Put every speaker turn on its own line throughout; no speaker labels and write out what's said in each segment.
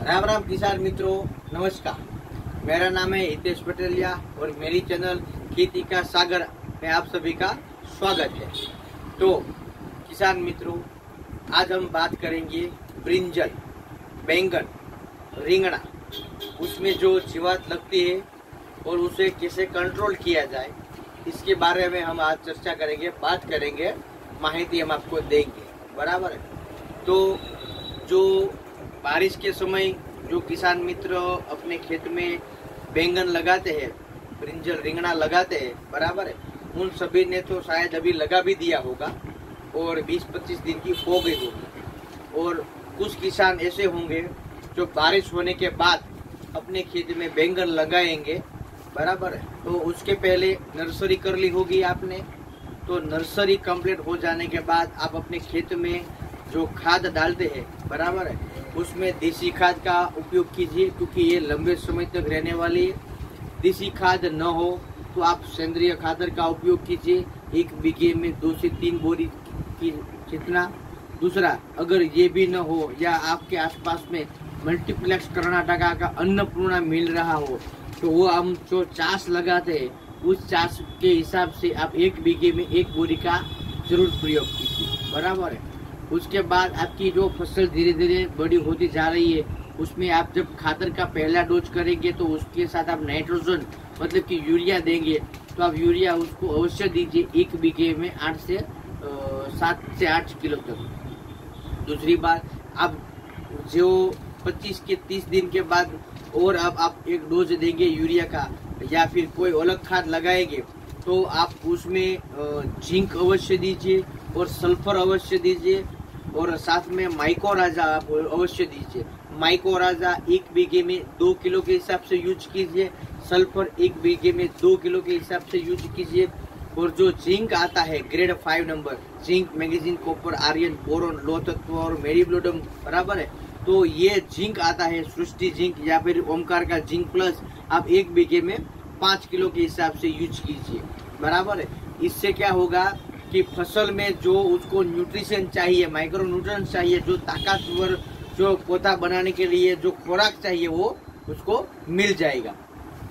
राम राम किसान मित्रों, नमस्कार। मेरा नाम है हितेश पटेलिया और मेरी चैनल खेती का सागर में आप सभी का स्वागत है। तो किसान मित्रों, आज हम बात करेंगे ब्रिंजल, बैंगन, रिंगणा, उसमें जो जीवात लगती है और उसे कैसे कंट्रोल किया जाए, इसके बारे में हम आज चर्चा करेंगे, बात करेंगे, माहिती हम आपको देंगे। बराबर है। तो जो बारिश के समय जो किसान मित्र अपने खेत में बैंगन लगाते हैं, ब्रिंजल, रिंगणा लगाते हैं, बराबर है, उन सभी ने तो शायद अभी लगा भी दिया होगा और 20-25 दिन की हो गई होगी। और कुछ किसान ऐसे होंगे जो बारिश होने के बाद अपने खेत में बैंगन लगाएंगे, बराबर है। तो उसके पहले नर्सरी कर ली होगी आपने। तो नर्सरी कंप्लीट हो जाने के बाद आप अपने खेत में जो खाद डालते हैं, बराबर है, उसमें देसी खाद का उपयोग कीजिए, क्योंकि ये लंबे समय तक रहने वाली है। देसी खाद न हो तो आप सेंद्रीय खादर का उपयोग कीजिए, 1 बीघे में 2 से 3 बोरी की जितना। दूसरा, अगर ये भी न हो या आपके आसपास में मल्टीप्लेक्स कर्नाटका का अन्नपूर्णा मिल रहा हो, तो वो हम जो चास लगाते हैं उस चास के हिसाब से आप 1 बीघे में 1 बोरी का जरूर प्रयोग कीजिए, बराबर है। उसके बाद आपकी जो फसल धीरे धीरे बड़ी होती जा रही है, उसमें आप जब खादर का पहला डोज करेंगे तो उसके साथ आप नाइट्रोजन मतलब कि यूरिया देंगे, तो आप यूरिया उसको अवश्य दीजिए 1 बीघे में 7 से 8 किलो तक। दूसरी बात, आप जो 25 के 30 दिन के बाद और अब आप एक डोज देंगे यूरिया का या फिर कोई अलग खाद लगाएंगे, तो आप उसमें जिंक अवश्य दीजिए और सल्फर अवश्य दीजिए और साथ में माइकोराजा आप अवश्य दीजिए। माइकोराजा 1 बीघे में 2 किलो के हिसाब से यूज कीजिए, सल्फर 1 बीघे में 2 किलो के हिसाब से यूज कीजिए। और जो जिंक आता है grade 5 number, zinc, magnesium, copper, iron, boron, लोह तत्व और मेरीब्लोडम, बराबर है। तो ये जिंक आता है सृष्टि जिंक या फिर ओमकार का जिंक प्लस, आप 1 बीघे में 5 किलो के हिसाब से यूज कीजिए, बराबर है। इससे क्या होगा कि फसल में जो उसको न्यूट्रिशन चाहिए, माइक्रो न्यूट्रिएंट्स चाहिए, जो ताकतवर जो पौधा बनाने के लिए जो खुराक चाहिए, वो उसको मिल जाएगा।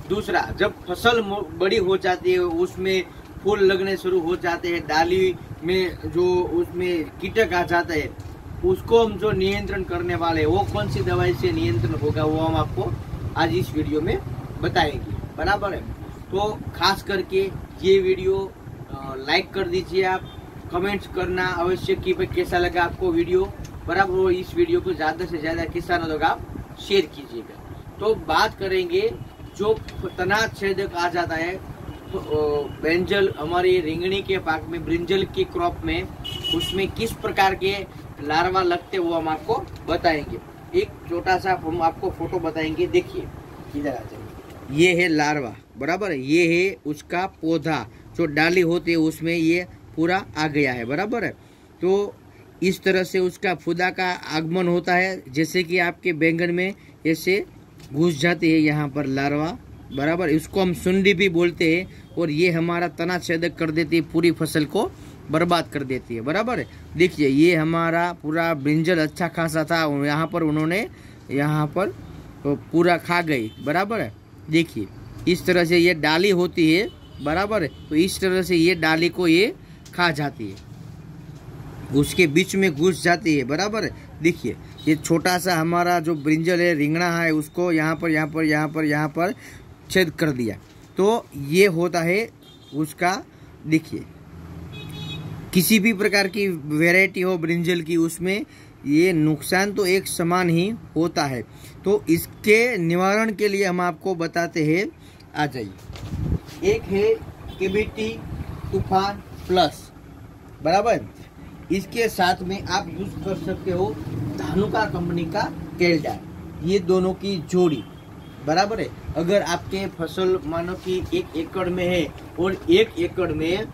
दूसरा, जब फसल बड़ी हो जाती है, उसमें फूल लगने शुरू हो जाते हैं, डाली में जो उसमें कीटक आ जाते हैं, उसको हम जो नियंत्रण करने वाले हैं, वो कौन सी दवाई से नियंत्रण होगा, वो हम आपको आज इस वीडियो में बताएंगे, बराबर है। तो खास करके ये वीडियो लाइक कर दीजिए, आप कमेंट्स करना अवश्य कि भाई कैसा लगा आपको वीडियो, बराबर। वो इस वीडियो को ज्यादा से ज्यादा किसानों तक आप शेयर कीजिएगा। तो बात करेंगे जो तना छेदक आ जाता है ब्रिंजल, हमारी रिंगणी के पाक में, ब्रिंजल की क्रॉप में, उसमें किस प्रकार के लार्वा लगते वो हम आपको बताएंगे। एक छोटा सा हम आपको फोटो बताएंगे, देखिए इधर आ जाइए। ये है लार्वा, बराबर है। ये है उसका पौधा, जो डाली होती है उसमें ये पूरा आ गया है, बराबर है। तो इस तरह से उसका फुदा का आगमन होता है, जैसे कि आपके बैंगन में ऐसे घुस जाती है यहाँ पर लार्वा, बराबर। इसको हम सुंडी भी बोलते हैं और ये हमारा तना छेदक कर देती है, पूरी फसल को बर्बाद कर देती है, बराबर है। देखिए ये हमारा पूरा ब्रिंजल अच्छा खासा था, यहाँ पर उन्होंने यहाँ पर पूरा खा गई, बराबर है। देखिए इस तरह से ये डाली होती है, बराबर है। तो इस तरह से ये डाली को ये खा जाती है, उसके बीच में घुस जाती है, बराबर है। देखिए ये छोटा सा हमारा जो ब्रिंजल है, रिंगणा है, उसको यहाँ पर छेद कर दिया। तो ये होता है उसका, देखिए किसी भी प्रकार की वैरायटी हो ब्रिंजल की, उसमें ये नुकसान तो एक समान ही होता है। तो इसके निवारण के लिए हम आपको बताते हैं, आ जाइए। एक है केबीटी तूफान प्लस, बराबर। इसके साथ में आप यूज कर सकते हो धानुका कंपनी का केल्डा, ये दोनों की जोड़ी, बराबर है। अगर आपके फसल मानो कि 1 एकड़ में है और 1 एकड़ में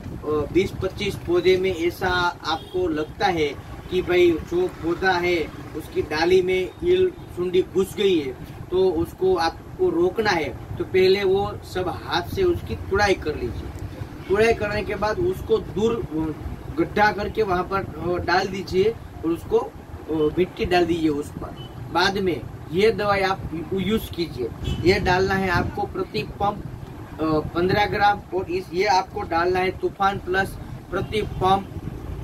20-25 पौधे में ऐसा आपको लगता है कि भाई जो पौधा है उसकी डाली में ईल सुंडी घुस गई है, तो उसको आपको रोकना है, तो पहले वो सब हाथ से उसकी तुड़ाई कर लीजिए। तुड़ाई करने के बाद उसको दूर गड्ढा करके वहां पर डाल दीजिए और उसको मिट्टी डाल दीजिए उस पर। बाद में ये दवाई आप यूज कीजिए। ये डालना है आपको प्रति पंप 15 ग्राम, और ये आपको डालना है तूफान प्लस प्रति पंप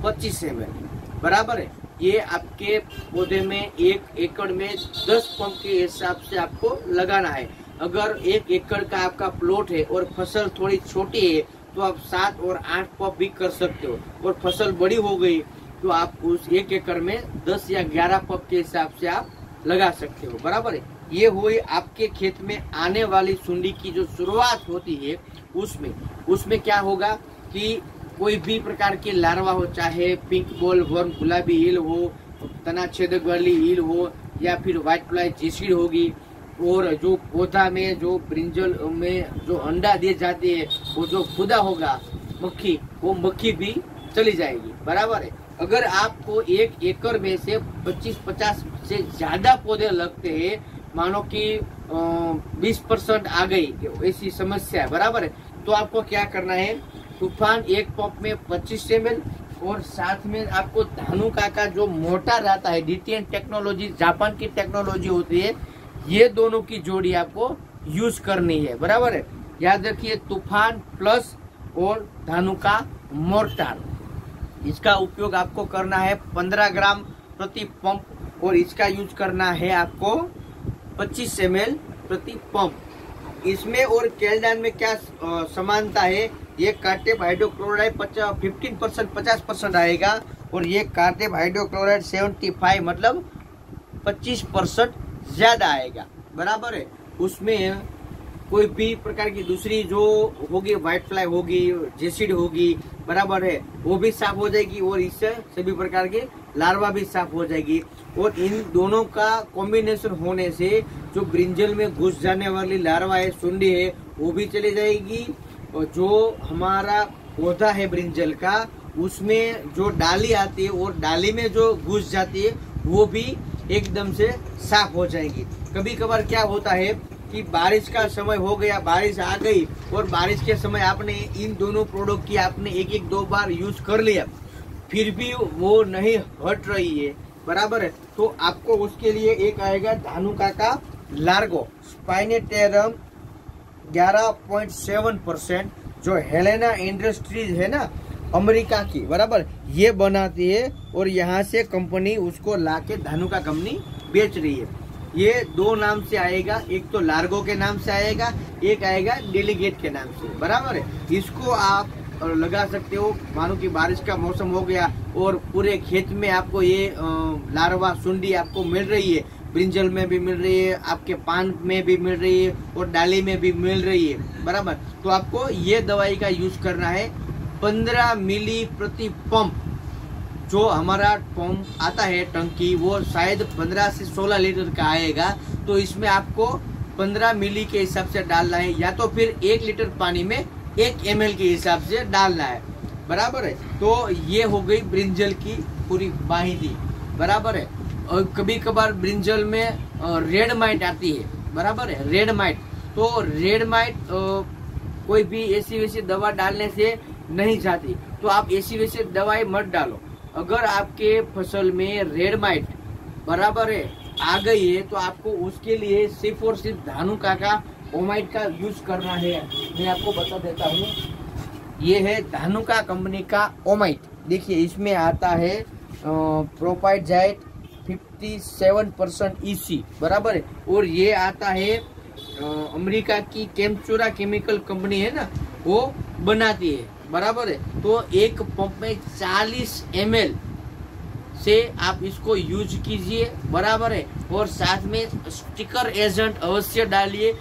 25 ml, बराबर है। ये आपके पौधे में 1 एकड़ में 10 पंप के हिसाब से आपको लगाना है। अगर 1 एकड़ का आपका प्लॉट है और फसल थोड़ी छोटी है तो आप 7 और 8 पंप भी कर सकते हो, और फसल बड़ी हो गई तो आप उस 1 एकड़ में 10 या 11 पंप के हिसाब से आप लगा सकते हो, बराबर है। ये हुई आपके खेत में आने वाली सुंडी की जो शुरुआत होती है, उसमें क्या होगा कि कोई भी प्रकार के लार्वा हो, चाहे पिंक बॉल वर्म, गुलाबी ईल हो, तना छेदक वाली ईल हो, या फिर व्हाइट फ्लाई जेसीड होगी, और जो पौधा में जो ब्रिंजल में जो अंडा दिए जाते हैं वो जो खुदा होगा मक्खी, वो मक्खी भी चली जाएगी, बराबर है। अगर आपको 1 एकड़ में से 25-50 से ज्यादा पौधे लगते हैं, मानो कि 20% आ गई ऐसी समस्या है, बराबर है, तो आपको क्या करना है, तूफान 1 पंप में 25 ml, और साथ में आपको धानुका का जो मोटर आता है, डीटीएन टेक्नोलॉजी जापान की टेक्नोलॉजी होती है, ये दोनों की जोड़ी आपको यूज करनी है, बराबर है। याद रखिए, तूफान प्लस और धानुका मोर्टार, इसका उपयोग आपको करना है 15 ग्राम प्रति पंप, और इसका यूज करना है आपको 25 ml प्रति पंप। इसमें और केल्डान में क्या समानता है, ये कार्टेप हाइड्रोक्लोराइड 15% 50% आएगा, और ये कार्टेप हाइड्रोक्लोराइड 75 मतलब 25% ज्यादा आएगा, बराबर है। उसमें कोई भी प्रकार की दूसरी जो होगी, व्हाइट फ्लाई होगी, जेसिड होगी, बराबर है, वो भी साफ हो जाएगी, और इससे सभी प्रकार के लार्वा भी साफ हो जाएगी। और इन दोनों का कॉम्बिनेशन होने से जो ब्रिंजल में घुस जाने वाली लार्वा है, सुंडी है, वो भी चली जाएगी, और जो हमारा पौधा है ब्रिंजल का, उसमें जो डाली आती है और डाली में जो घुस जाती है वो भी एकदम से साफ हो जाएगी। कभी कभार क्या होता है कि बारिश का समय हो गया, बारिश आ गई, और बारिश के समय आपने इन दोनों प्रोडक्ट की आपने 1-2 बार यूज कर लिया, फिर भी वो नहीं हट रही है, बराबर है, तो आपको उसके लिए एक आएगा धानुका का लार्गो स्पाइनेटेरम 11.7%, जो हेलेना इंडस्ट्रीज है ना अमेरिका की, बराबर, ये बनाती है, और यहाँ से कंपनी उसको लाके धानुका कंपनी बेच रही है। ये 2 नाम से आएगा, एक तो लार्गो के नाम से आएगा, एक आएगा डेलीगेट के नाम से, बराबर है। इसको आप लगा सकते हो, मानो कि बारिश का मौसम हो गया और पूरे खेत में आपको ये लार्वा सुंडी आपको मिल रही है, ब्रिंजल में भी मिल रही है, आपके पान में भी मिल रही है, और डाली में भी मिल रही है, बराबर, तो आपको ये दवाई का यूज करना है 15 मिली प्रति पंप। जो हमारा पंप आता है टंकी, वो शायद 15 से 16 लीटर का आएगा, तो इसमें आपको 15 मिली के हिसाब से डालना है, या तो फिर 1 लीटर पानी में 1 ml के हिसाब से डालना है, बराबर है। तो ये हो गई ब्रिंजल की पूरी माहिती, बराबर है। और कभी कभार ब्रिंजल में रेड माइट आती है, बराबर है, रेड माइट, तो रेड माइट कोई भी ऐसी वैसी दवा डालने से नहीं जाती, तो आप ऐसी वैसी दवाई मत डालो। अगर आपके फसल में रेड माइट, बराबर है, आ गई है, तो आपको उसके लिए सिर्फ और सिर्फ धानुका का ओमाइट का यूज करना है। मैं आपको बता देता हूँ, ये है धानुका कंपनी का ओमाइट। देखिए इसमें आता है प्रोपाइजाइट 57% EC, बराबर है, और ये आता है अमेरिका की केमचुरा केमिकल कंपनी है ना, वो बनाती है, बराबर है। तो एक पंप में 40 ml से आप इसको यूज कीजिए, बराबर है, और साथ में स्टिकर एजेंट अवश्य डालिए,